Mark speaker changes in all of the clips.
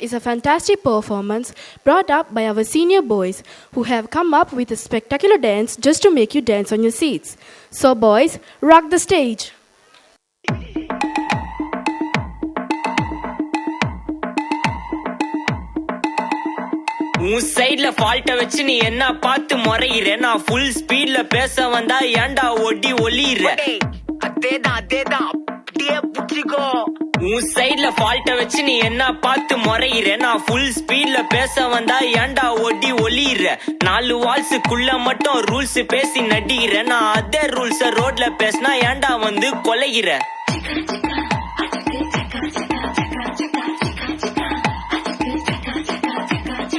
Speaker 1: is a fantastic performance brought up by our senior boys who have come up with a spectacular dance just to make you dance on your seats. So boys, rock the stage.
Speaker 2: உன் சைடுல ஃபால்ட்ட வச்சு நீ என்ன பார்த்து முறையிற, நான் full ஸ்பீட்ல பேச வந்தா ஏன்டா ஒடி ஒளியிற. அதேதான் அப்படியே புடிச்சுக்கோ. உன் சைடுல ஃபால்ட்ட வச்சு நீ என்ன பார்த்து முறையிற, நான் ஃபுல் ஸ்பீட்ல பேச வந்தா ஏன்டா ஒடி ஒளியிற. 4 வால்ஸுக்குள்ள மட்டும் ரூல்ஸ் பேசி நடிகிற, நான் அதே ரூல்ஸ ரோட்ல பேசினா ஏன்டா வந்து கொலைகிற.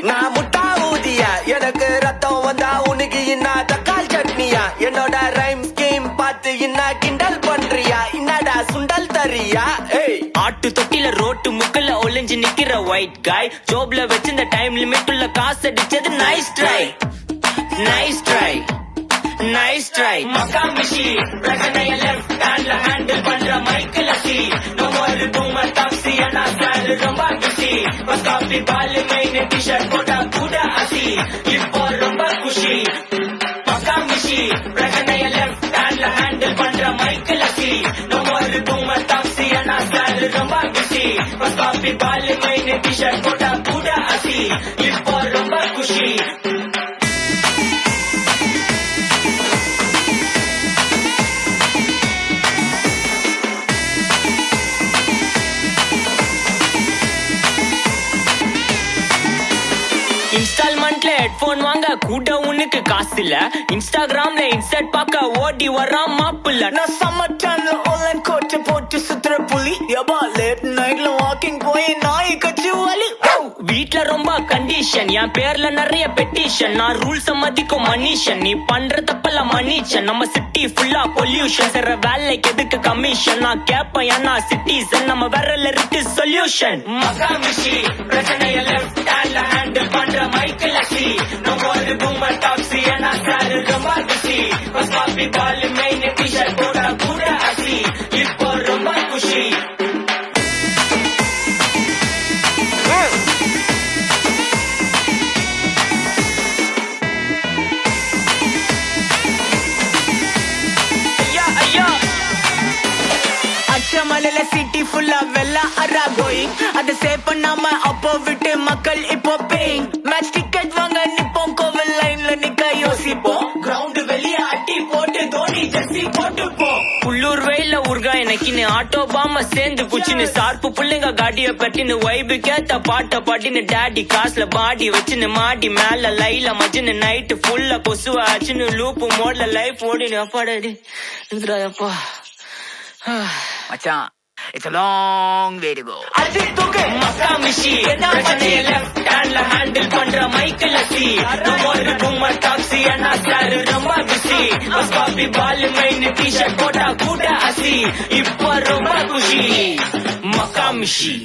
Speaker 3: நான் முட்டா ஊதியா, எனக்கு ரத்தம் வந்தா உனக்கு இன்னா தக்காளி சட்னியா, என்னோட ரைம் ஸ்கீம் பார்த்து இன்னா கிண்டல் பண்றியா, என்னடா சுண்டல் தரியா.
Speaker 2: ஆட்டு தொட்டில ரோட்டு முக்கல்ல ஒளிஞ்சு நிக்கிற ஒயிட் காய், ஜோப்ல வச்சிருந்த டைம் லிமிட் உள்ள காசு அடிச்சது nice try nice try nice try. மக்காமிஷி பிரச்சனைய லெஃப்ட் ஹேண்ட்ல ஹேண்டில் பண்ற மைக்கேல் அசி, நம்ம ஒரு பூமர் டாக்ஸி அண்ணா ஸ்டைல் ரொம்ப பிஸி. பஸ் காபி பால் மெயின் டி-ஷர்ட் போட்டா கூட அசி, இப்போ ரொம்ப குஷி. மக்காமிஷி பிரச்சனைய லெஃப்ட் ஹேண்ட்ல ஹேண்டில் பண்ற மைக்கேல் அசி, நம்ம ஒரு பூமர் டாக்ஸி அண்ணா ஸ்டைல் ரொம்ப பிஸி. பஸ் காபி பால் மெயின் டி-ஷர்ட் போட்டா கூட அசி, இப்போ ரொம்ப குஷி. இன்ஸ்டால்மெண்ட்ல ஹெட்போன் வாங்க கூட உனக்கு காசு இல்ல, இன்ஸ்டாகிராம்ல இன்ஸ்டர்ட் பார்க்க ஓடி வரான் மாப்பிள்ள.
Speaker 3: நான் சம்மர் டைம்ல ஆன்லைன் கோட்டை போட்டு சுத்துற புலி, எபா லேட் நைட்ல வாக்கிங் போய் நாய் கட்சி வலி.
Speaker 2: வீட்ல ரொம்ப கண்டிஷன், என் பேர்ல நிறைய பெட்டிஷன், நான் ரூல்ஸ் மதிக்கும் மனுஷன், நீ பண்ற தப்பெல்லாம் மன்னிச்சன். நம்ம சிட்டி ஃபுல்லா பொல்யூஷன், செய்ற வேலைக்கு எதுக்கு கமிஷன், நான் கேப்பேன் ஏன்னா சிட்டிசன், நம்ம விரல்ல இருக்கு சொல்யூஷன். மகாமிஷி பிரச்சனைய லெஃப்ட் ஹேண்ட்ல ஹேண்டில் பண்ற மைக்கேல் அசி, நம்ம ஒரு பூமர் டாக்ஸி ஏன்னா சாரு ரொம்ப பிஸி. பஸ் காபி பால் மெயின் டி-ஷர்ட் போட்டா கூட அசி, இப்போ ரொம்ப குஷி.
Speaker 3: மலையில சிட்டி ஃபுல்லா வெள்ள அரா கோயிங், அதை சேவ் பண்ணாம அப்போ விட்டு மக்கள் இப்போ பேயிங். மேட்ச் டிக்கெட் வாங்க நிப்போம், கோவில் லைன்ல நிக்க யோசிப்போம், கிரவுண்ட் வெளியே அட்டி போட்டு தோனி ஜெர்சி போட்டுப்போம்.
Speaker 2: உள்ளூர் வெயில உருகா எனக்குன்னு ஆட்டோ பாம சேர்ந்து புச்சுன்னு, சார்பு புள்ளைங்க காடிய பட்டின்னு, வைபு கேத்த பாட்ட பாட்டின்னு, டாடி காசுல பாடி வச்சுன்னு, மாடி மேல லைல மஜ்ஜுன்னு, நைட்டு ஃபுல்லா கொசுவ ஆச்சுன்னு, லூப்பு மோட்ல லைஃப் ஓடினு. அப்பாடாடி அப்பா
Speaker 3: மச்சான், it's a long way to go.
Speaker 2: Makkamishi பிரச்சனைய லெஃப்ட் ஹேண்ட்ல ஹேண்டில் பண்ற மைக்கேல் அசி, நம்ம ஒரு பூமர் டாக்ஸி அண்ணா ஸ்டைல் ரொம்ப பிஸி. பஸ் காபி பால் மெயின் டி-ஷர்ட் போட்டா கூட அசி, இப்போ ரொம்ப குஷி. மக்காமிஷி.